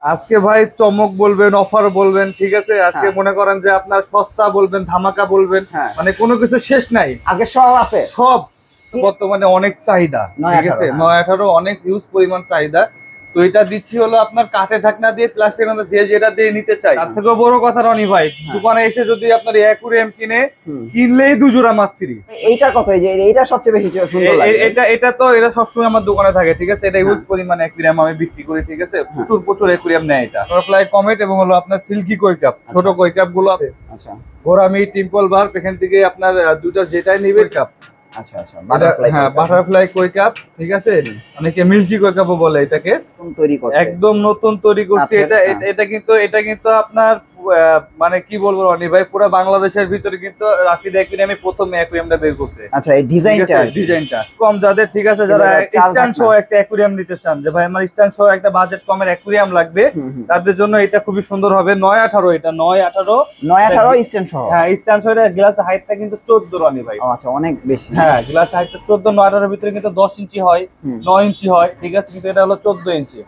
আজকে ভাই চমক বলবেন, অফার বলবেন, ঠিক আছে। আজকে হ্যাঁ। মনে করেন যে আপনার সস্তা বলবেন, ধামাকা বলবেন, হ্যাঁ। মানে কোনো কিছু শেষ নাই। আগে সব আছে। সব বর্তমানে অনেক চাহিদা, ঠিক আছে। 918 অনেক হিউজ পরিমাণ চাহিদা। তো এটা দিচ্ছি হলো আপনার কাঠে ঢাকনা দিয়ে, প্লাস্টিকের মধ্যে যে যেটা দিয়ে নিতে চাই। তার থেকেও বড় কথা রনি ভাই, দোকানে এসে যদি আপনার অ্যাকুরিয়াম কিনলেই 2 জোড়া মাছ ফ্রি। এইটা কত? এই যে এইটা সবচেয়ে বেশি সুন্দর লাগে। এটা সবসময় আমার দোকানে থাকে, ঠিক আছে। এটা হিউজ পরিমাণ অ্যাকুরিয়াম আমি বিক্রি করি, ঠিক আছে। প্রচুর অ্যাকুরিয়াম নেয় এটা। বাটারফ্লাই কমেট এবং হলো আপনার সিল্কি কই কাপ, ছোট কই কাপ গুলো আছে। আচ্ছা। গোরামি, টিম্পল বার, এখান থেকে আপনার দুটো যেটাই নিবে কাপ। আচ্ছা আচ্ছা, বাটারফ্লাই। হ্যাঁ, বাটারফ্লাই কই কাপ, ঠিক আছে। অনেকে মিল্কি কই কাপও বলে এটাকে। তৈরি করছে, একদম নতুন তৈরি করছি এটা। এটা কিন্তু আপনার মানে কি বলবো রনি ভাই, পুরো বাংলাদেশের ভিতরে কিন্তু রাফিদ অ্যাকুরিয়ামে প্রথম অ্যাকুরিয়ামটা বের করছে। আচ্ছা, এই ডিজাইনটা কম যাদের, ঠিক আছে, যারা স্ট্যান্ড সহ একটা অ্যাকুরিয়াম নিতে চান, যে ভাই আমার স্ট্যান্ড সহ একটা বাজেট কমের অ্যাকুরিয়াম লাগবে, তাদের জন্য এটা খুবই সুন্দর হবে। 918, এটা 918 স্ট্যান্ড সহ। হ্যাঁ, স্ট্যান্ড সহ। গ্লাস হাইটটা কিন্তু 14 রনি ভাই। আচ্ছা, অনেক বেশি। হ্যাঁ, গ্লাস হাইটটা 14, 918 এর ভিতরে কিন্তু 10 ইঞ্চি হয়, 9 ইঞ্চি হয়, ঠিক আছে। কিন্তু এটা হলো 14 ইঞ্চি।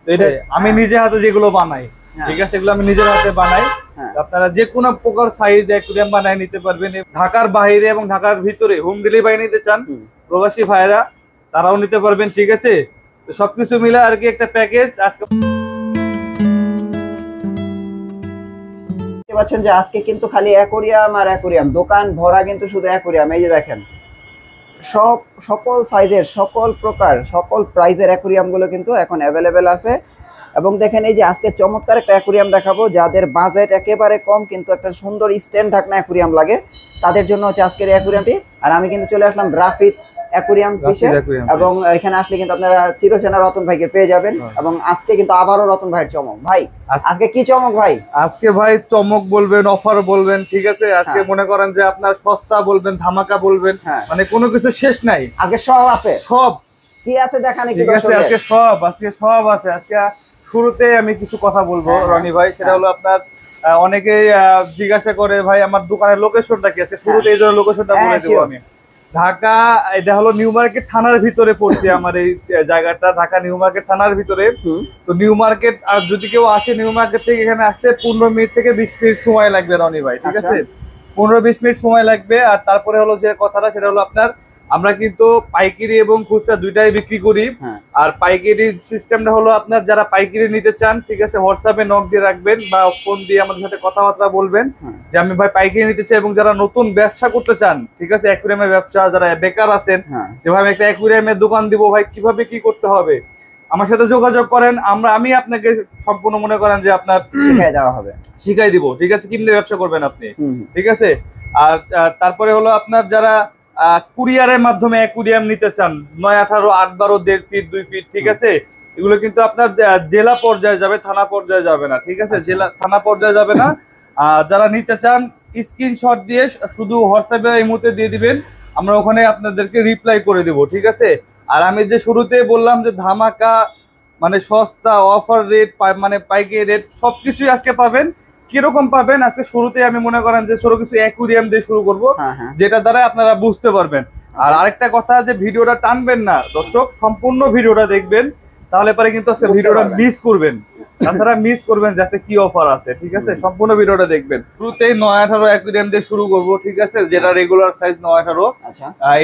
তো এটা আমি নিজে হাতে যেগুলো বানাই, ঠিক আছে, এগুলো আমি নিজের হাতে বানাই। আপনারা যে কোনো প্রকার সাইজ অ্যাকুরিয়াম বানায় নিতে পারবেন। ঢাকার বাইরে এবং ঢাকার ভিতরে হোম ডেলিভারি নিতে চান প্রবাসী ভাইরা, তারাও নিতে পারবেন, ঠিক আছে। তো সবকিছু মিলে আর কি একটা প্যাকেজ আজকে দেখতে পাচ্ছেন যে আজকে কিন্তু খালি অ্যাকুরিয়াম আর অ্যাকুরিয়াম, দোকান ভরা কিন্তু শুধু অ্যাকুরিয়াম। এই যে দেখেন, সকল সাইজের, সকল প্রকার, সকল প্রাইজের অ্যাকুরিয়াম গুলো কিন্তু এখন অ্যাভেলেবেল আছে। এবং দেখেন, এই যে আজকে চমৎকার একটা অ্যাকুরিয়াম দেখাবো, যাদের বাজেট একেবারে কম কিন্তু একটা সুন্দর স্ট্যান্ড ঢাকনা অ্যাকুরিয়াম লাগে, তাদের জন্য হচ্ছে আজকের অ্যাকুরিয়ামটি। আর আমি কিন্তু চলে আসলাম রাফিদ অ্যাকুরিয়াম ফিশে, এবং এখানে আসলে কিন্তু আপনারা চিরচেনা রতন ভাইকে পেয়ে যাবেন। এবং আজকে কিন্তু আবারও রতন ভাইয়ের চমক। ভাই আজকে কি চমক ভাই? আজকে ভাই চমক বলবেন, অফার বলবেন, ঠিক আছে। আজকে মনে করেন যে আপনার সস্তা বলবেন, ধামাকা বলবেন, মানে কোনো কিছু শেষ নাই। আজকে সব আছে। সব কি আছে দেখান একটু। ঠিক আছে, আজকে সব আছে। আজকে শুরুতে আমি কিছু কথা বলবো রনি ভাই, সেটা হলো আপনার অনেকেই জিজ্ঞাসা করে ভাই আমার দোকানের লোকেশনটা কি আছে। শুরুতে এই ধরনের লোকেশনটা বলে দেবো আমি। ঢাকা, এটা হলো নিউ মার্কেট থানার ভিতরে পড়ছে আমার এই জায়গাটা, ঢাকা নিউ মার্কেট থানার ভিতরে। তো নিউ মার্কেট, আর যদি কেউ আসে নিউ মার্কেট থেকে এখানে আসতে 15 মিনিট থেকে 20 মিনিট সময় লাগবে রনি ভাই, ঠিক আছে। 15-20 মিনিট সময় লাগবে। আর তারপরে হলো যে কথাটা, সেটা হলো আপনার আমরা কিন্তু পাইকারি এবং খুচরা দুইটাই বিক্রি করি। আর পাইকারি সিস্টেমটা হলো আপনার যারা পাইকারি নিতে চান, ঠিক আছে, হোয়াটসঅ্যাপে নক দিয়ে রাখবেন বা ফোন দিয়ে আমাদের সাথে কথাবার্তা বলবেন যে আমি ভাই পাইকারি নিতে চাই। এবং যারা নতুন ব্যবসা করতে চান, ঠিক আছে, অ্যাকুরিয়ামের ব্যবসা, যারা বেকার আছেন, যে ভাই আমি একটা অ্যাকুরিয়ামের দোকান দিব, ভাই কিভাবে কি করতে হবে, আমার সাথে যোগাযোগ করেন। আমি আপনাকে সম্পূর্ণ মনে করেন যে আপনার শিখাই দিব, ঠিক আছে, কিভাবে ব্যবসা করবেন আপনি, ঠিক আছে। আর তারপরে হলো আপনার যারা কুরিয়ারের মাধ্যমে অ্যাকুরিয়াম নিতে চান, 918, 8-12, 1.5 ফিট 2 ফিট, ঠিক আছে, এগুলো কিন্তু আপনার জেলা পর্যায়ে যাবে, থানা পর্যায়ে যাবে না, ঠিক আছে। থানা পর্যায়ে যাবে না। যারা নিতে চান স্ক্রিনশট দিয়ে শুধু হোয়াটসঅ্যাপে এই মুহূর্তে দিয়ে দিবেন, আমরা ওখানে আপনাদেরকে রিপ্লাই করে দিব, ঠিক আছে। আর আমি যে শুরুতে বললাম যে ধামাকা, মানে সস্তা অফার রেট, মানে পাইকারি রেট, সবকিছুই আজকে পাবেন। কিরকম পাবেন আজকে শুরুতে আমি মনে করেন যে ছোট কিছু অ্যাকুরিয়াম দিয়ে শুরু করব, যেটা দ্বারা আপনারা বুঝতে পারবেন। আর আরেকটা কথা, যে ভিডিওটা টানবেন না দর্শক, সম্পূর্ণ ভিডিওটা দেখবেন, তাহলে পরে কিন্তু আজকে ভিডিওটা মিস করবেন। তাছাড়া মিস করবেন যে কি অফার আছে, ঠিক আছে। সম্পূর্ণ ভিডিওটা দেখবেন। শুরুতেই 918 অ্যাকুরিয়াম দিয়ে শুরু করব, ঠিক আছে, যেটা রেগুলার সাইজ 918।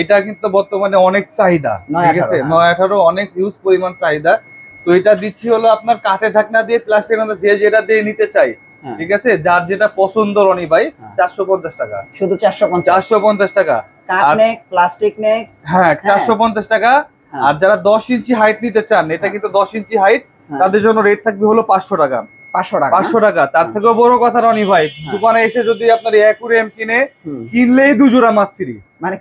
এটা কিন্তু বর্তমানে অনেক চাহিদা, ঠিক আছে। 918 অনেক হিউজ পরিমাণ চাহিদা। তো এটা দিচ্ছি হলো আপনার কাঠে ঢাকনা দিয়ে, প্লাস্টিকের মধ্যে যে যেটা দিয়ে নিতে চাই, ঠিক আছে, যার যেটা পছন্দ রনি ভাই, 450 টাকা, শুধু 450 টাকা। প্লাস্টিক নেক, হ্যাঁ, 450 টাকা। আর যারা 10 ইঞ্চি হাইট নিতে চান, এটা কিন্তু 10 ইঞ্চি হাইট, তাদের জন্য রেট থাকবে হলো 500 টাকা। 500 টাকা। তার থেকেও বড় কথা রনি ভাই, দোকানে এসে যদি আপনার অ্যাকুরিয়াম কিনলেই 2 জোড়া মাছ ফ্রি, মানে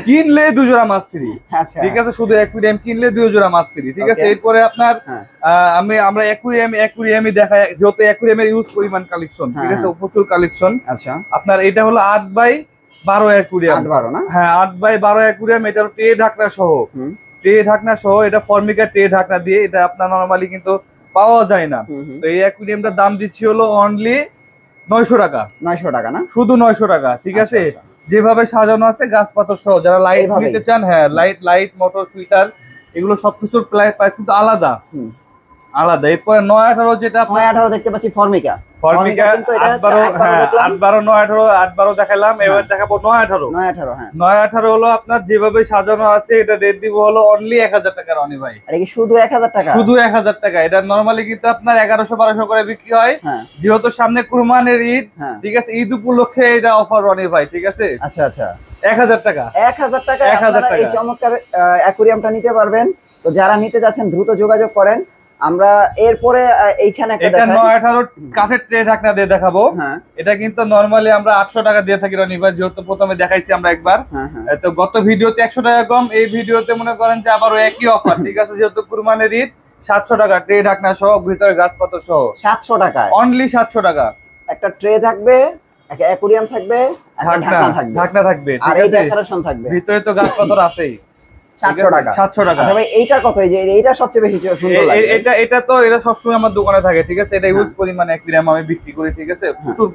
কিনলেই 2 জোড়া মাছ ফ্রি, ঠিক আছে। শুধু অ্যাকুরিয়াম কিনলে 2 জোড়া মাছ ফ্রি, ঠিক আছে। এরপরে আপনার আমরা অ্যাকুরিয়ামই দেখাই, যেহেতু অ্যাকুরিয়ামের ইউজ পরিমাণ কালেকশন, ঠিক আছে, প্রচুর কালেকশন। আপনার এটা হলো 8x12 অ্যাকুরিয়াম। হ্যাঁ, 8x12 অ্যাকুরিয়াম। এটা ট্রে ঢাকনা সহ, এটা ফর্মিকা ট্রে ঢাকনা দিয়ে, এটা আপনার নরমালি কিন্তু পাওয়া যায় না। তো এই অ্যাকুরিয়ামটার দাম দিচ্ছি হলো অনলি 900 টাকা। 900 টাকা না, শুধু 900 টাকা, ঠিক আছে। যেভাবে সাজানো আছে গাছ পাথর সহ, যারা লাইট নিতে চান, হ্যাঁ, লাইট মোটর ফিল্টার, এগুলো সবকিছুর প্রাইস কিন্তু আলাদা। আলাদা। এরপরে 9-18 যেটা 9-18 দেখতে পাচ্ছি ফর্মিকা। ফর্মিকা কিন্তু এটা 8-12, হ্যাঁ 8-12 9-18 8-12 দেখালাম, এবার দেখাবো 9-18। 9-18 হ্যাঁ। 9-18 হলো আপনার যেভাবে সাজানো আছে, এটা রেট দিব হলো অনলি 1000 টাকা রনি ভাই। এটা কি শুধু 1000 টাকা? শুধু 1000 টাকা। এটা নরমালি কিন্তু আপনার 1100-1200 করে বিক্রি হয়। হ্যাঁ যেহেতু সামনে কুরবানির ঈদ, হ্যাঁ ঠিক আছে, ঈদ উপলক্ষে এটা অফার রনি ভাই, ঠিক আছে। আচ্ছা আচ্ছা 1000 টাকা। 1000 টাকা 1000 আপনারা এই টাকা। চমৎকার অ্যাকুরিয়ামটা নিতে পারবেন। তো যারা নিতে যাচ্ছেন দ্রুত যোগাযোগ করেন। আমরা এরপরে এইখানে একটা এটা দেখাই। 9-18 কাঠের ট্রে ঢাকনা দিয়ে দেখাবো। হ্যাঁ এটা কিন্তু নরমালি আমরা 800 টাকা দিয়ে থাকি রনি ভাই, যেহেতু প্রথমে দেখাইছি আমরা একবার। হ্যাঁ হ্যাঁ তো গত ভিডিওতে 100 টাকা কম, এই ভিডিওতে মনে করেন যে আবারও একই অফার, ঠিক আছে, যেহেতু কুরবানির ঈদ। 700 টাকা ট্রে ঢাকনা সহ, ভিতরে গাছ পাতা সহ 700 টাকায় অনলি 700 টাকা। একটা ট্রে থাকবে, একটা অ্যাকুরিয়াম থাকবে, একটা ঢাকনা থাকবে, ঢাকনা থাকবে, আর ঠিক এই আছে, ডেকোরেশন থাকবে। ভিতরে তো গাছ পাতা আছেই। 700 টাকা। 700 টাকা। আচ্ছা ভাই এইটা কত? এই যে এইটা সবচেয়ে বেশি সুন্দর লাগে। এটা সবসময় আমার দোকানে থাকে, ঠিক আছে। এটা ইউজ পরিমাণে অ্যাকুরিয়াম আমি বিক্রি করি, ঠিক আছে।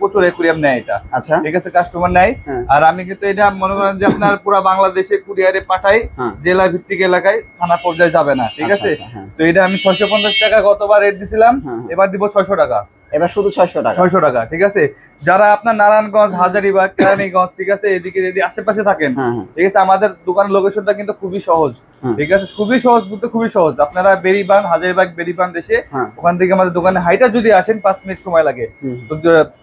প্রচুর অ্যাকুরিয়াম নেয় এটা, আচ্ছা ঠিক আছে, কাস্টমার নেয়। আর আমি কিন্তু এটা মনে করেন যে আপনার পুরো বাংলাদেশে কুরিয়ারে পাঠাই, জেলা ভিত্তিক এলাকায়, থানা পর্যায়ে যাবে না, ঠিক আছে। তো এটা আমি 650 টাকা গতবার রেট দিছিলাম, এবার দিব 600 টাকা। এবার শুধু 600 টাকা। 600 টাকা, ঠিক আছে। যারা আপনার নারায়ণগঞ্জ, হাজারীবাগ, কেরানীগঞ্জ, ঠিক আছে, এদিকে যদি আশেপাশে থাকেন, ঠিক আছে, আমাদের দোকানের লোকেশনটা কিন্তু খুবই সহজ, ঠিক আছে। খুবই সহজ বলতে খুবই সহজ। আপনারা বেরিবান, হাজারীবাগ বেরিবান দেশে, ওখান থেকে আমাদের দোকানে হাইটা যদি আসেন 5 মিনিট সময় লাগে। তো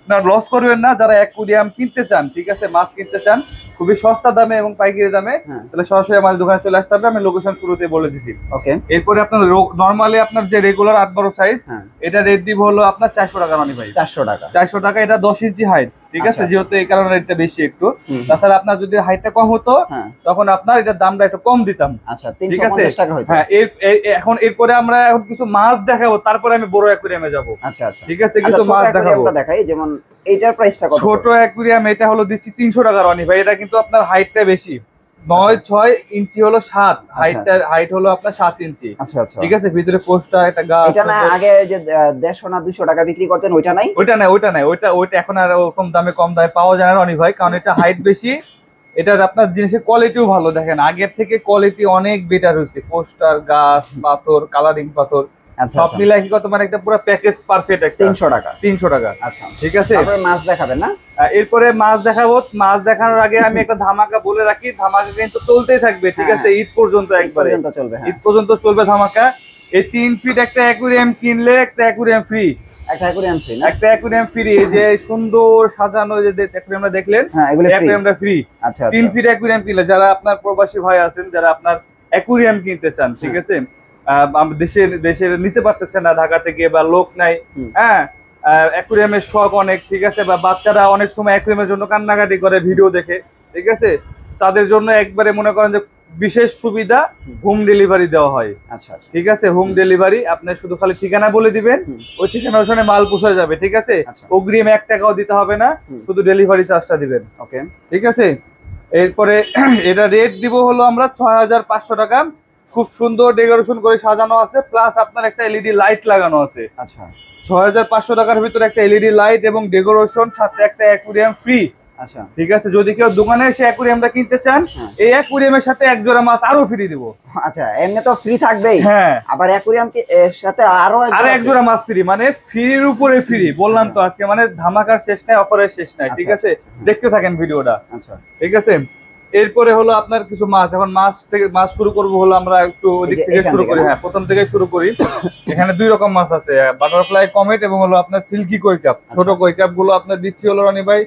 আপনার লস করবেন না। যারা অ্যাকুরিয়াম কিনতে চান, ঠিক আছে, মাছ কিনতে চান খুবই সস্তা দামে এবং পাইকারি দামে, তাহলে সরাসরি আমাদের দোকানে চলে আসতে হবে। আমি লোকেশন শুরুতে বলে দিছি। ওকে। এরপরে আপনার নরমালি আপনার যে রেগুলার 8-12 সাইজ, এটা রেট দিব হলো আপনার 400 টাকা রনি ভাই। 400 টাকা। 400 টাকা। এটা 10 ইঞ্চি হাইট, ঠিক আছে, যেহেতু এই কারণে রেটটা বেশি একটু। তাছাড়া আপনার যদি হাইটটা কম হতো, তখন আপনার এটার দামটা একটু কম দিতাম। আচ্ছা 350 টাকা হইতো। হ্যাঁ, এখন এরপরে আমরা এখন কিছু মাছ দেখাবো, তারপরে আমি বড় অ্যাকুরিয়ামে যাব। আচ্ছা আচ্ছা ঠিক আছে, কিছু মাছ দেখাবো। দেখাই, যেমন এইটার প্রাইসটা কত? ছোট অ্যাকুরিয়াম এটা হলো দিচ্ছি 300 টাকা রনি ভাই। এটা কিন্তু আপনার হাইটটা বেশি, 9-6 ইঞ্চি হলো 7, হাইট হলো আপনার 7 ইঞ্চি। আচ্ছা আচ্ছা, ঠিক আছে, ভিতরে পোস্টার একটা গাছ। এটা না আগে যে 150 না 200 টাকা বিক্রি করতেন, ওইটা নাই? ওইটা নাই, ওইটা এখন আর ওরকম দামে কম দামে পাওয়া যায় না রনি ভাই, কারণ এটা হাইট বেশি। এটার আপনার জিনিসের কোয়ালিটিও ভালো, দেখেন আগের থেকে কোয়ালিটি অনেক বেটার হয়েছে। পোস্টার, গাছ, পাথর, কালারিং পাথর সব মিলে কি কত, মানে একটা পুরো প্যাকেজ পারফেক্ট একটা 300 টাকা। 300 টাকা। আচ্ছা ঠিক আছে, তারপরে মাছ দেখাবেন না? এরপরে মাছ দেখাবো। মাছ দেখানোর আগে আমি একটা ধামাকা বলে রাখি, ধামাকা কিন্তু চলতেই থাকবে, ঠিক আছে, ঈদ পর্যন্ত, একবারে ঈদ পর্যন্ত চলবে ধামাকা। এই 3 ফিট একটা অ্যাকুরিয়াম কিনলে একটা অ্যাকুরিয়াম ফ্রি। একটা অ্যাকুরিয়াম ফ্রি, এই যে সুন্দর সাজানো যে অ্যাকুরিয়ামটা দেখলেন, অ্যাকুরিয়ামটা ফ্রি। আচ্ছা 3 ফিট অ্যাকুরিয়াম কিনলে, যারা আপনার প্রবাসী ভাই আছেন, যারা আপনার অ্যাকুরিয়াম কিনতে চান, ঠিক আছে, দেশের নিতে পারতেছেন না ঢাকা থেকে, বা লোক নাই, হ্যাঁ, অ্যাকুরিয়ামের শখ অনেক, ঠিক আছে, বা বাচ্চারা অনেক সময় অ্যাকুরিয়ামের জন্য কান্নাকাটি করে ভিডিও দেখে, ঠিক আছে, তাদের জন্য একবারে মনে করেন যে বিশেষ সুবিধা, হোম ডেলিভারি দেওয়া হয়। আচ্ছা ঠিক আছে, হোম ডেলিভারি। আপনি শুধু খালি ঠিকানা বলে দিবেন, ওই ঠিকানা অনুসারে মাল পৌঁছে যাবে, ঠিক আছে। অগ্রিম 1 টাকাও দিতে হবে না, শুধু ডেলিভারি চার্জটা দিবেন। ওকে, ঠিক আছে। এরপরে এটা রেট দিব হলো আমরা 6500 টাকা। খুব সুন্দর ডেকোরেশন করে সাজানো আছে, প্লাস আপনার একটা এলইডি লাইট লাগানো আছে। আচ্ছা 6500 টাকার ভিতরে একটা এলইডি লাইট এবং ডেকোরেশন, সাথে একটা অ্যাকুরিয়াম ফ্রি। আচ্ছা ঠিক আছে, যদি কেউ দোকানে এসে অ্যাকুরিয়ামটা কিনতে চান, এই অ্যাকুরিয়ামের সাথে 1 জোড়া মাছ আরো ফ্রি দিব। আচ্ছা, এমনি তো ফ্রি থাকবেই, হ্যাঁ, আবার অ্যাকুরিয়াম এর সাথে আরো 1 জোড়া মাছ ফ্রি, মানে ফ্রির উপরে ফ্রি। বললাম তো আজকে মানে ধামাকার শেষ নাই, অফারের শেষ নাই, ঠিক আছে। দেখতে থাকেন ভিডিওটা। আচ্ছা ঠিক আছে। এরপরে হলো আপনার কিছু মাছ, এখন মাছ শুরু করবো হলো আমরা একটু ওদিক থেকে শুরু করি। হ্যাঁ, প্রথম থেকে শুরু করি। এখানে 2 রকম মাছ আছে, বাটারফ্লাই কমেট এবং হলো আপনার সিল্কি কই কাপ। ছোট কই কাপ গুলো আপনার দিচ্ছি হলো রনি ভাই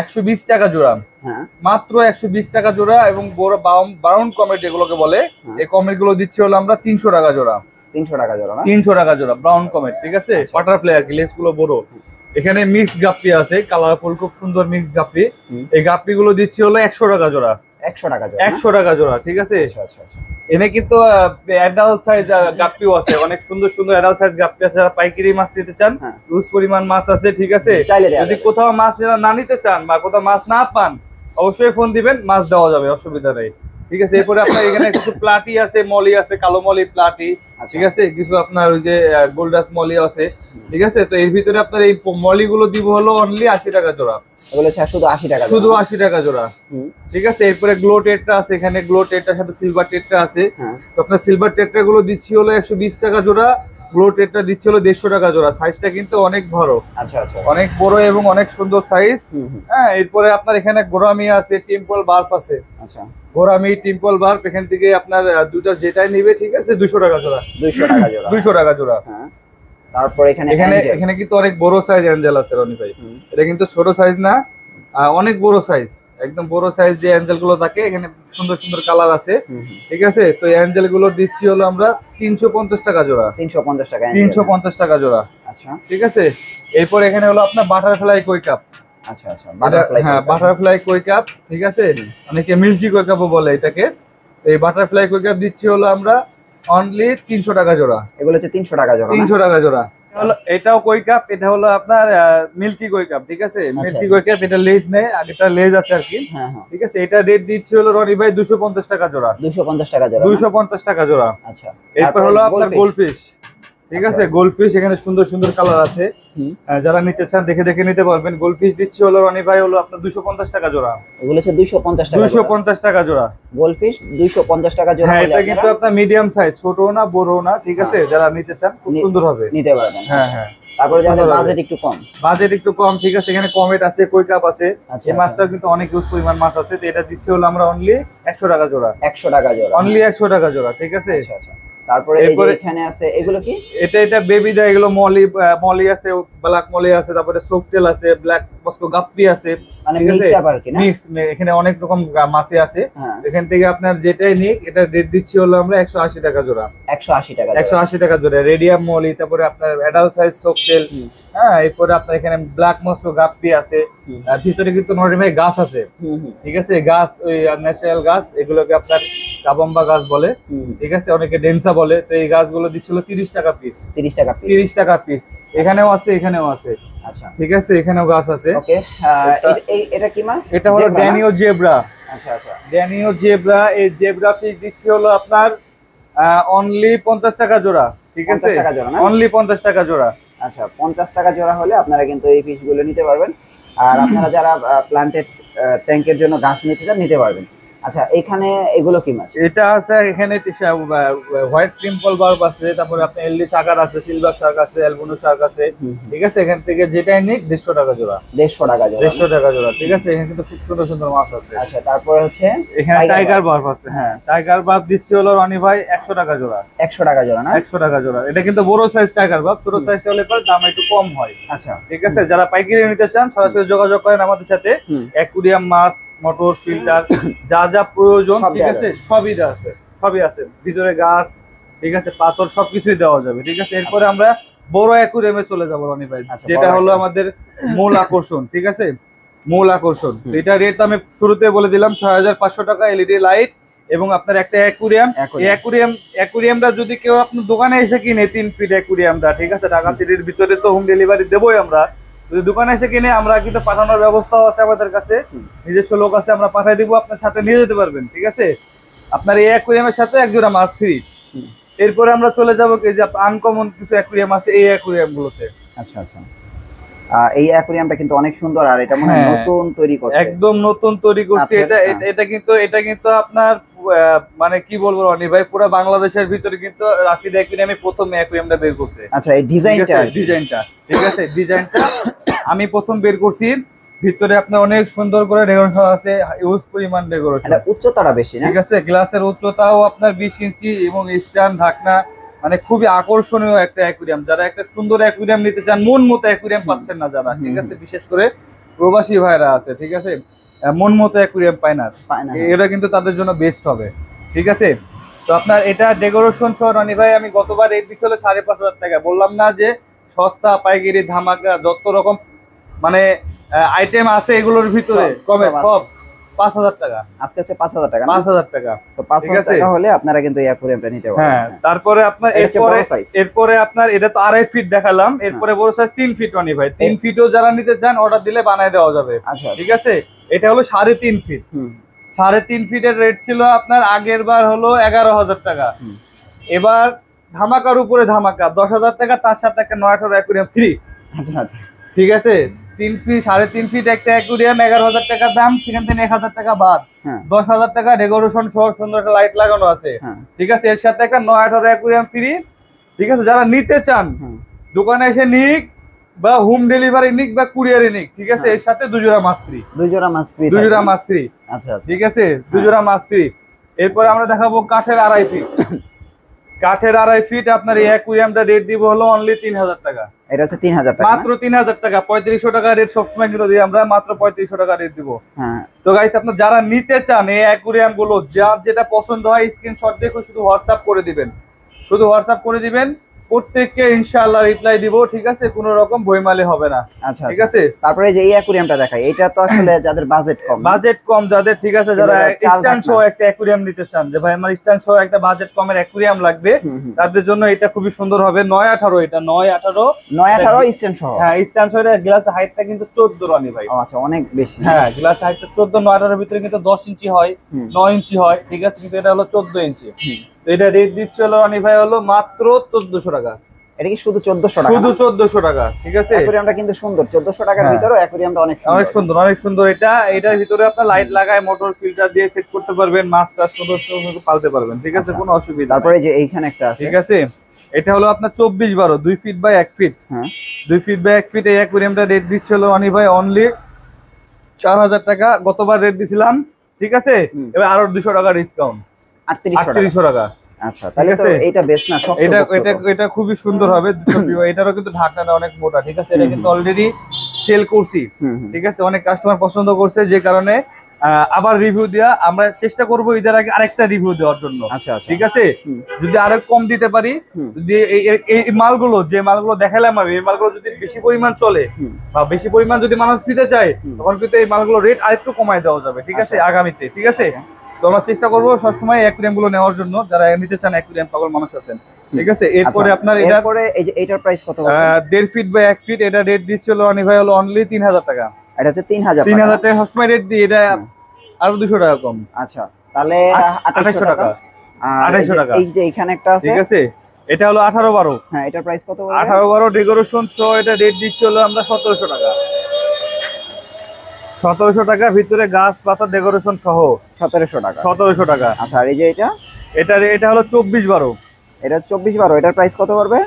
120 টাকা জোড়া, মাত্র 120 টাকা জোড়া। এবং বড় বারাউন্ড কমেট যেগুলোকে বলে, এই কমেট গুলো দিচ্ছি হলো আমরা 300 টাকা জোড়া। 300 টাকা জোড়া, 300 টাকা জোড়া ব্রাউন কমেট, ঠিক আছে। বাটারফ্লাই আর কি, লেস গুলো বড়। এখানে মিক্স গাপ্পি আছে, কালারফুল, খুব সুন্দর মিক্স গাপ্পি। এই গাপ্পি গুলো দিচ্ছি হলো 100 টাকা জোড়া। 100 টাকা জোড়া, ঠিক আছে। এনে কিন্তু অ্যাডাল্ট সাইজ গাপ্পিও আছে, অনেক সুন্দর সুন্দর অ্যাডাল্ট সাইজ গাপ্পি আছে। যারা পাইকারি মাছ নিতে চান, হিউজ পরিমাণ মাছ আছে, ঠিক আছে। যদি কোথাও মাছ না নিতে চান বা কোথাও মাছ না পান, অবশ্যই ফোন দিবেন, মাছ দেওয়া যাবে, অসুবিধা নেই, ঠিক আছে। এরপরে আপনার এখানে কিছু প্লাটি আছে, মলি আছে, কালো মলি প্লাটি, ঠিক আছে। কিছু আপনার ওই যে গোল্ডাস মলি আছে, ঠিক আছে। তো এর ভিতরে আপনার এই মলি গুলো দিব হলো অনলি 80 টাকা জোড়া। শুধু 80 টাকা, শুধু 80 টাকা জোড়া, ঠিক আছে। এরপরে গ্লো টেট্রা আছে, এখানে গ্লো টেট্রার সাথে সিলভার টেট্রা আছে। তো আপনার সিলভার টেট্রা গুলো দিচ্ছি হলো 120 টাকা জোড়া, গ্লো ট্রেটা দিচ্ছে হলো 150 টাকা জোড়া। সাইজটা কিন্তু অনেক বড়, আচ্ছা আচ্ছা। অনেক বড় এবং অনেক সুন্দর সাইজ। হ্যাঁ, এরপরে আপনার এখানে গোরামি আছে, টেম্পল বার্ব আছে। আচ্ছা, গোরামি, টেম্পল বার্ব, এখান থেকে আপনার দুটো যেটাই নিবে, ঠিক আছে, 200 টাকা জোড়া। 200 টাকা জোড়া। 200 টাকা জোড়া। হ্যাঁ, তারপর এখানে এখানে কিন্তু অনেক বড় সাইজ অ্যাঞ্জেল আছে রনি ভাই। এটা কিন্তু ছোট সাইজ না, অনেক বড় সাইজ, একদম বড় সাইজ যে অ্যাঞ্জেল গুলো থাকে। এখানে সুন্দর সুন্দর কালার আছে, ঠিক আছে। তো এই অ্যাঞ্জেল গুলো দিচ্ছি হলো আমরা 350 টাকা জোড়া। 350 টাকা। 350 টাকা জোড়া। আচ্ছা, ঠিক আছে। এরপর এখানে হলো আপনার বাটারফ্লাই কই কাপ। আচ্ছা আচ্ছা, বাটারফ্লাই। হ্যাঁ, বাটারফ্লাই কই কাপ, ঠিক আছে। অনেকে মিল্কি কই কাপও বলে এটাকে। এই বাটারফ্লাই কই কাপ দিচ্ছি হলো আমরা অনলি 300 টাকা জোড়া। এগুলো হচ্ছে 300 টাকা জোড়া। 300 টাকা জোড়া। এটাও কই কাপ, এটা হলো আপনার মিল্কি কই কাপ, ঠিক আছে। মিল্কি কই কাপ, এটা লেজ নেই, আগেটা লেজ আছে আর কি। হ্যাঁ হ্যাঁ, ঠিক আছে। এটা রেট দিচ্ছি হলো রনি ভাই 250 টাকা জোড়া। 250 টাকা জোড়া। 250 টাকা জোড়া। আচ্ছা, এরপর হলো আপনার গোল্ডফিশ, ঠিক আছে। গোল্ডফিশ এখানে সুন্দর সুন্দর কালার আছে, যারা নিতে চান দেখে দেখে নিতে পারবেন। গোল্ডফিশ দিচ্ছি হলো রনি ভাই হলো আপনার 250 টাকা জোড়া। এগুলো হচ্ছে 250 টাকা। 250 টাকা জোড়া গোল্ডফিশ 250 টাকা জোড়া। হ্যাঁ, এটা কিন্তু আপনার মিডিয়াম সাইজ, ছোট না বড় না, ঠিক আছে। যারা নিতে চান খুব সুন্দর হবে, নিতে পারবেন। হ্যাঁ হ্যাঁ। তারপরে যাদের বাজেট একটু কম, বাজেট একটু কম, ঠিক আছে, এখানে কমেট আছে, কই কাপ আছে। আচ্ছা, এই মাছটাও কিন্তু অনেক ইউজ পরিমাণ মাছ আছে। তো এটা দিচ্ছি হলো আমরা অনলি 100 টাকা জোড়া। 100 টাকা জোড়া, অনলি 100 টাকা জোড়া, ঠিক আছে। আচ্ছা আচ্ছা। তারপরে এই যে এখানে আছে, এগুলো কি? এটা বেবি দা, এগুলো মলি আছে, ব্ল্যাক মলি আছে, তারপরে সোকটেল আছে, ব্ল্যাক মস্কো গাপ্পি আছে, মানে ঠিক আছে। মিক্স আপ আর কি না? মিক্স, এখানে অনেক রকম মাছে আছে। হ্যাঁ, এখান থেকে আপনার যেটাই নিক, এটা রেট দিচ্ছি হলো আমরা 180 টাকা জোড়া। 180 টাকা। 180 টাকা জোড়া। রেডিয়াম মলি, তারপরে আপনার অ্যাডাল্ট সাইজ সোকটেল। হ্যাঁ, এরপরে আপনার এখানে ব্ল্যাক মস্কো গাপ্পি আছে। ভিতরে কিন্তু নরমালি গাছ আছে, ঠিক আছে। গাছ ওই ন্যাচারাল গাছ, এগুলোকে আপনার কাবম্বা গাছ বলে, ঠিক আছে। অনেকে ডেন্সা বলে। তো এই গাছগুলো দিচ্ছিল 30 টাকা পিস। 30 টাকা পিস। 30 টাকা পিস। এখানেও আছে, এখানেও আছে। আচ্ছা, ঠিক আছে, এখানেও গাছ আছে। ওকে। এটা কি মাছ? এটা হলো ড্যানিও জেব্রা। আচ্ছা আচ্ছা, ড্যানিও জেব্রা। এই জেব্রা পিস দিচ্ছি হলো আপনার অনলি 50 টাকা জোড়া, ঠিক আছে। 50 টাকা জোড়া না? অনলি 50 টাকা জোড়া। আচ্ছা, 50 টাকা জোড়া হলে আপনারা কিন্তু এই পিসগুলো নিতে পারবেন। আর আপনারা যারা প্লান্টেড ট্যাঙ্কের জন্য গাছ নিতে চান, নিতে পারবেন। আচ্ছা, এখানে এগুলো কি মাছ? এটা আছে এখানে হোয়াইট টেম্পল বার্ব আছে, তারপরে আপনার এলডি শার্ক আছে, সিলভার শার্ক আছে, অ্যালবিনো শার্ক আছে, ঠিক আছে। এখান থেকে যেটাই নিক 150 টাকা জোড়া। 150 টাকা জোড়া। 150 টাকা জোড়া, ঠিক আছে। এখানে কিন্তু খুব সুন্দর সুন্দর মাছ আছে। আচ্ছা, তারপরে হচ্ছে এখানে টাইগার বার্ব আছে। হ্যাঁ, টাইগার বার্ব দিচ্ছি হলো রনি ভাই 100 টাকা জোড়া। 100 টাকা জোড়া না? 100 টাকা জোড়া। এটা কিন্তু বড় সাইজ টাইগার বার্ব, ছোট সাইজ হলে পরে দাম একটু কম হয়। আচ্ছা, ঠিক আছে। যারা পাইকারি নিতে চান সরাসরি যোগাযোগ করেন আমাদের সাথে। অ্যাকুরিয়াম, মাছ, মোটর, ফিল্টার, যা যা প্রয়োজন, ঠিক আছে, সবই আছে, সবই আছে। ভিতরে গাছ, ঠিক আছে, পাথর, সবকিছুই দেওয়া যাবে, ঠিক আছে। এরপরে আমরা বড় অ্যাকুরিয়ামে চলে যাবো রনি ভাই, যেটা হলো আমাদের মূল আকর্ষণ, ঠিক আছে, মূল আকর্ষণ। এটা রেট আমি শুরুতে বলে দিলাম 6500 টাকা। এলইডি লাইট এবং আপনার একটা অ্যাকুরিয়াম। এই অ্যাকুরিয়ামটা যদি কেউ আপনার দোকানে এসে কিনে 3 ফিট অ্যাকুরিয়ামটা, ঠিক আছে, ঢাকা সিটির ভিতরে তো হোম ডেলিভারি দেবোই আমরা। যদি দোকানে এসে কিনে, আমরা কিন্তু পাঠানোর ব্যবস্থাও আছে আমাদের কাছে, নিজস্ব লোক আছে, আমরা পাঠিয়ে দিব, আপনার সাথে নিয়ে যেতে পারবেন, ঠিক আছে। আপনার এই অ্যাকুরিয়ামের সাথে এক জোড়া মাছ ফ্রি। এরপরে আমরা চলে যাবো কি যে আনকমন কিছু অ্যাকুরিয়াম আছে এই অ্যাকুরিয়াম গুলোতে। আচ্ছা আচ্ছা, এই অ্যাকুরিয়ামটা কিন্তু অনেক সুন্দর, আর এটা মনে হয় নতুন তৈরি করছে, একদম নতুন তৈরি করছে। এটা কিন্তু আপনার মানে কি বলবো রনি ভাই, পুরো বাংলাদেশের ভিতরে কিন্তু রাফিদ অ্যাকুরিয়ামে প্রথম অ্যাকুরিয়ামটা বের করছে। আচ্ছা, এই ডিজাইনটা, ঠিক আছে, ডিজাইনটা আমি প্রথম বের করছি। ভিতরে আপনার অনেক সুন্দর করে ডেকোরেশন আছে, ইউজ পরিমাণ ডেকোরেশন। এটা উচ্চতাটা বেশি না? ঠিক আছে, গ্লাসের উচ্চতাও আপনার 20 ইঞ্চি এবং স্ট্যান্ড, ঢাকনা, মানে খুবই আকর্ষণীয় একটা অ্যাকুরিয়াম। যারা একটা সুন্দর অ্যাকুরিয়াম নিতে চান, মন মতো অ্যাকুরিয়াম পাচ্ছেন না যারা, ঠিক আছে, বিশেষ করে প্রবাসী ভাইরা আছে, ঠিক আছে, মন মতো অ্যাকুরিয়াম পায় না, এটা কিন্তু তাদের জন্য বেস্ট হবে, ঠিক আছে। তো আপনার এটা ডেকোরেশন সহ রনি ভাই আমি গতবার রেট দিছিল 5500 টাকা। বললাম না যে সস্তা, পাইকারি, ধামাকা, যত রকম মানে আইটেম আছে এগুলোর ভিতরে কমে সব 5000 টাকা। আজকে হচ্ছে 5000 টাকা, 5000 টাকা। তো 5000 টাকা হলে আপনারা কিন্তু এই অ্যাকুরিয়ামটা নিতে পারবেন। হ্যাঁ, তারপরে আপনার এরপরে আপনার এটা তো 2.5 ফিট দেখালাম, এরপরে বড় সাইজ 3 ফিট রনি ভাই। 3 ফিটও যারা নিতে চান অর্ডার দিলে বানায় দেওয়া যাবে, ঠিক আছে। এটা হলো 3.5 ফিট। 3.5 ফিটের রেট ছিল আপনার আগের বার হলো 11000 টাকা। এবার ধামাকার উপরে ধামাকা, 10000 টাকা, তার সাথে একটা 918 অ্যাকুরিয়াম ফ্রি। আচ্ছা আচ্ছা, ঠিক আছে। 3 ফিট 3.5 ফিট একটা অ্যাকুরিয়াম 11000 টাকা দাম, সেখান থেকে 1000 টাকা বাদ, 10000 টাকা ডেকোরেশন সহ সুন্দর একটা লাইট লাগানো আছে, ঠিক আছে। এর সাথে একটা 918 অ্যাকুরিয়াম ফ্রি, ঠিক আছে, যারা নিতে চান দোকানে এসে নিক বা হোম ডেলিভারি নিক বা কুরিয়ারে নিক, ঠিক আছে, এর সাথে 2 জোড়া মাছ ফ্রি। 2 জোড়া মাছ ফ্রি। 2 জোড়া মাছ ফ্রি। আচ্ছা আচ্ছা, ঠিক আছে, 2 জোড়া মাছ ফ্রি। এরপরে আমরা দেখাবো কাঠের 2.5 ফিট। কাঠের 2.5 ফিট আপনার এই অ্যাকুয়ারিয়ামটা রেট দিব হলো অনলি 3000 টাকা। এটা হচ্ছে 3000 টাকা, মাত্র 3000 টাকা। 3500 টাকা রেট সবসময় কিন্তু দিই আমরা, মাত্র 3500 টাকা রেট দিব। হ্যাঁ। তো গাইস, আপনারা যারা নিতে চান এই অ্যাকুয়ারিয়াম গুলো, যার যেটা পছন্দ হয় স্ক্রিনশট দিয়ে শুধু হোয়াটসঅ্যাপ করে দিবেন, শুধু হোয়াটসঅ্যাপ করে দিবেন, প্রত্যেককে ইনশাআল্লাহ রিপ্লাই দিব। ঠিক আছে, কোনো রকম ভয়মালি হবে না। আচ্ছা, ঠিক আছে। তারপরে যে এই অ্যাকুয়ারিয়ামটা দেখাই, এটা তো আসলে যাদের বাজেট কম, বাজেট কম যাদের, ঠিক আছে, যারা স্ট্যান্ড সহ একটা অ্যাকুয়ারিয়াম নিতে চান, যে ভাই আমার স্ট্যান্ড সহ একটা বাজেট কমের অ্যাকুয়ারিয়াম লাগবে, তাদের জন্য এটা খুবই সুন্দর হবে। 918 এটা 918 স্ট্যান্ড সহ। হ্যাঁ, স্ট্যান্ড সহ। এটা গ্লাস হাইটটা কিন্তু 14 রানি ভাই। আচ্ছা, অনেক বেশি। হ্যাঁ, গ্লাস হাইটটা 14, 918 ভিতরে কিন্তু 10 ইঞ্চি হয়, 9 ইঞ্চি হয়, ঠিক আছে, কিন্তু এটা হলো 14 ইঞ্চি। তো এটা রেট দিচ্ছে হলো রানি ভাই হলো মাত্র 1400 টাকা। এটা কি শুধু 1400 টাকা? শুধু 1400 টাকা। ঠিক আছে, অ্যাকুয়ারিয়ামটা কিন্তু সুন্দর, 1400 টাকার ভিতরে অ্যাকুয়ারিয়ামটা অনেক সুন্দর, অনেক সুন্দর, অনেক সুন্দর। এটার ভিতরে আপনার লাইট লাগায় মোটর ফিল্টার দিয়ে সেট করতে পারবেন, মাছটা সুন্দর সুন্দর পালতে পারবেন। ঠিক আছে, কোনো অসুবিধা। তারপরে যে এইখানে একটা আছে, ঠিক আছে, এটা হলো আপনার 24/12, 2 ফিট বাই 1 ফিট। হ্যাঁ, 2 ফিট বাই 1 ফিট এই অ্যাকুয়ারিয়ামটা রেট দিচ্ছে হলো রানি ভাই অনলি 4000 টাকা। গতবার রেট দিছিলাম, ঠিক আছে, এবার আরো 200 টাকা ডিসকাউন্ট, 3800 টাকা। আচ্ছা, তাহলে তো এটা বেশ না, শক্ত। এটা খুবই সুন্দর হবে। এটারও কিন্তু ঢাকনাটা অনেক মোটা। ঠিক আছে, এটা কিন্তু অলরেডি সেল করছি। ঠিক আছে, অনেক কাস্টমার পছন্দ করছে, যে কারণে আবার রিভিউ দেওয়া। আমরা চেষ্টা করবো ঈদের আগে আরেকটা রিভিউ দেওয়ার জন্য। আচ্ছা, ঠিক আছে, যদি আরো কম দিতে পারি, যদি এই মালগুলো, যে মালগুলো দেখালাম আমি, এই মালগুলো যদি বেশি পরিমাণ চলে বা বেশি পরিমাণ যদি মানুষ দিতে চায়, তখন কিন্তু এই মালগুলো রেট আরেকটু কমায় দেওয়া যাবে। ঠিক আছে, আগামীতে। ঠিক আছে, তো আমরা চেষ্টা করবো সবসময় অ্যাকুয়ারিয়াম গুলো নেওয়ার জন্য, যারা নিতে চান, অ্যাকুয়ারিয়াম পাগল মানুষ আছেন। ঠিক আছে, এরপরে আপনার এটার প্রাইস কত? 1.5 ফিট বাই 1 ফিট। এটা রেট দিচ্ছিল রানি ভাই হলো অনলি 3000 টাকা। এটা হচ্ছে 3000 টাকা সবসময় রেট দিই। এটা আরো 200 টাকা কম। আচ্ছা, তাহলে 2800 টাকা। 2800 টাকা। এই যে এখানে একটা আছে, ঠিক আছে, এটা হলো 18/12। হ্যাঁ, এটার প্রাইস কত বলবেন? 18/12 ডেকোরেশন সহ এটা রেট দিচ্ছিল আমরা 1700 টাকা। 1700 টাকা ভিতরে গাছ পাতা ডেকোরেশন সহ 1700 টাকা। 1700 টাকা। আচ্ছা, আর এই যে এটা হলো 24/12। এটা 24/12, এটার প্রাইস কত পড়বে?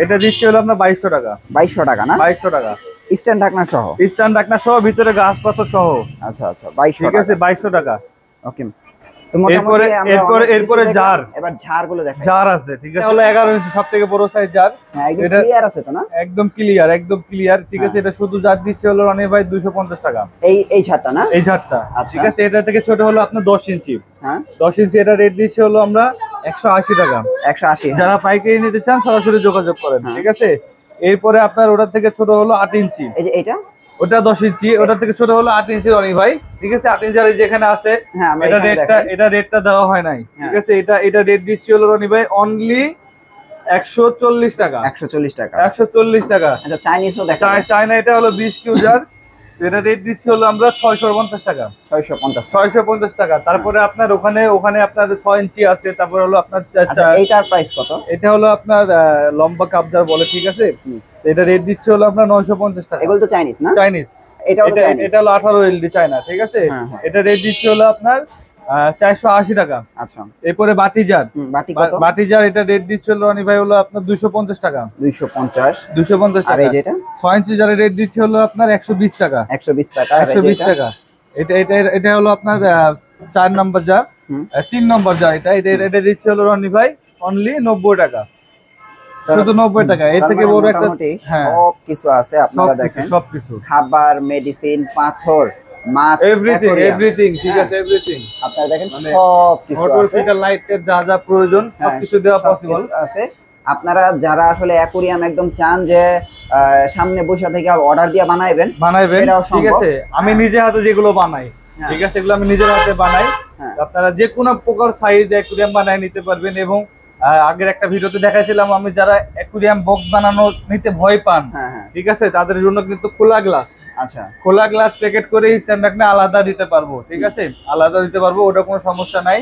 এটা দিচ্ছে হলো আপনার 2200 টাকা। 2200 টাকা না? 2200 টাকা স্ট্যান্ড ঢাকনা সহ। স্ট্যান্ড ঢাকনা সহ ভিতরে গাছ পাতা সহ। আচ্ছা আচ্ছা, 2200 ঠিক আছে, 2200 টাকা। ওকে। তো মোটামুটি এরপরে জার, এবার জারগুলো দেখাই। জার আছে, ঠিক আছে, হলো 11 ইঞ্চি সবথেকে বড় সাইজ জার। হ্যাঁ, একদম ক্লিয়ার আছে তো না? একদম ক্লিয়ার, একদম ক্লিয়ার। ঠিক আছে, এটা শুধু জার দিচ্ছে হলো রানি ভাই 250 টাকা। এই ঝাড়টা না? এই ঝাড়টা। ঠিক আছে, এটা থেকে ছোট হলো আপনার 10 ইঞ্চি। হ্যাঁ, 10 ইঞ্চি এটা রেট দিচ্ছে হলো আমরা 180 টাকা। 180। যারা পাইকারি নিতে চান সরাসরি যোগাযোগ করেন। ঠিক আছে, এরপরে আপনার ওটার থেকে ছোট হলো 8 ইঞ্চি। এই যে এটা, ওটা 10 ইঞ্চি, ওটার থেকে ছোট হলো 8 ইঞ্চি রানি ভাই। ঠিক আছে, 8 ইঞ্চি আর যেখানে আছে, এটা রেটটা দেওয়া হয় নাই। ঠিক আছে, এটা রেট দিচ্ছি হলো রানি ভাই অনলি 140 টাকা। 140 টাকা। 140 টাকা। আচ্ছা, চাইনিজও দেখা যায়। চায়না এটা হলো 20 কিউ জার। এটা রেট দিচ্ছি হলো আমরা 650 টাকা। 650 টাকা। তারপরে আপনার ওখানে আপনার 6 ইঞ্চি আছে। তারপরে হলো আপনার এইটার প্রাইস কত? এটা হলো আপনার লম্বা কাপজার বলে। ঠিক আছে, এটা রেট দিচ্ছে হলো আপনার 950 টাকা। এগুলো তো চাইনিজ না? চাইনিজ। এটা হলো 18 এলডি চায়না। ঠিক আছে, এটা রেট দিচ্ছে হলো আপনার 480 টাকা। আচ্ছা, এরপরে বাটি জার। বাটি জার এটা রেট দিচ্ছে হলো রানি ভাই হলো আপনার 250 টাকা। 250 টাকা। আর এই যেটা 6 ইঞ্চি জারের রেট দিচ্ছে হলো আপনার 120 টাকা। 120 টাকা। 120 টাকা। এটা হলো আপনার 4 নম্বর জার, 3 নম্বর জার। এটা দিচ্ছে হলো রানি ভাই অনলি 90 টাকা। শুধু 90 টাকা। এর থেকে বড় একটা সব কিছু আছে। আপনারা দেখেন, সবকিছু, খাবার, মেডিসিন, পাথর, মাছ, এভরিথিং। ঠিক আছে, এভরিথিং আপনারা দেখেন সব কিছু আছে। মোটর লাইটের যা প্রয়োজন সবকিছু দেওয়া পসিবল আছে। আপনারা যারা আসলে অ্যাকুয়ারিয়াম একদম চান যে সামনে বসে থেকে অর্ডার দিয়ে বানাবেন, ঠিক আছে, আমি নিজে হাতে যেগুলো বানাই, ঠিক আছে, এগুলো আমি নিজের হাতে বানাই। আপনারা যে কোনো প্রকার সাইজ অ্যাকুয়ারিয়াম বানায় নিতে পারবেন। এবং আগের একটা ভিডিওতে দেখাইছিলাম আমি, যারা অ্যাকুয়ারিয়াম বক্স বানানো নিতে ভয় পান, ঠিক আছে, তাদের জন্য কিন্তু খোলা গ্লাস, আচ্ছা, খোলা গ্লাস প্যাকেট করে স্ট্যান্ডার্ড না আলাদা দিতে পারবো। ঠিক আছে, আলাদা দিতে পারবো, ওটা কোনো সমস্যা নাই।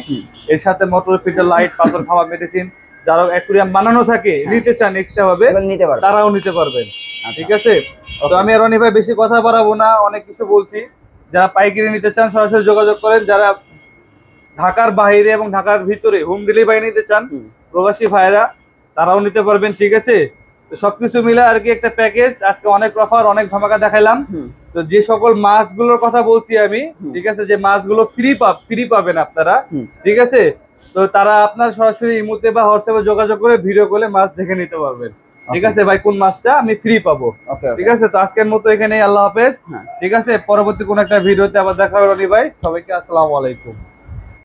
এর সাথে মোটর ফিল্টার লাইট, পাথর খাওয়া মেডিসিন, যারা অ্যাকুয়ারিয়াম বানানো থাকে নিতে চান এক্সট্রা ভাবে, তারাও নিতে পারবেন। ঠিক আছে, তো আমি আর রনি ভাই বেশি কথা বাড়াবো না, অনেক কিছু বলছি। যারা পাইকারি নিতে চান সরাসরি যোগাযোগ করেন। যারা ঢাকার বাইরে এবং ঢাকার ভিতরে হোম ডেলিভারি নিতে চান, প্রবাসী ভাইরা, তারাও নিতে পারবেন, ঠিক আছে। তো সবকিছু মিলে আর কি একটা প্যাকেজ, আজকে অনেক অফার অনেক ধামাকা দেখাইলাম। তো যে সকল মাছগুলোর কথা বলছি আমি, ঠিক আছে, যে মাছগুলো ফ্রি পাবেন আপনারা, ঠিক আছে। তো তারা আপনার সরাসরি ইমোতে বা হোয়াটসঅ্যাপে যোগাযোগ করে ভিডিও কলে মাছ দেখে নিতে পারবেন, ঠিক আছে ভাই, কোন মাছটা আমি ফ্রি পাবো। ঠিক আছে, তো আজকের মতো এখানে আল্লাহ হাফেজ। ঠিক আছে, পরবর্তী কোন একটা ভিডিওতে আবার দেখা হবে রনি ভাই। সবাইকে আসসালামু আলাইকুম।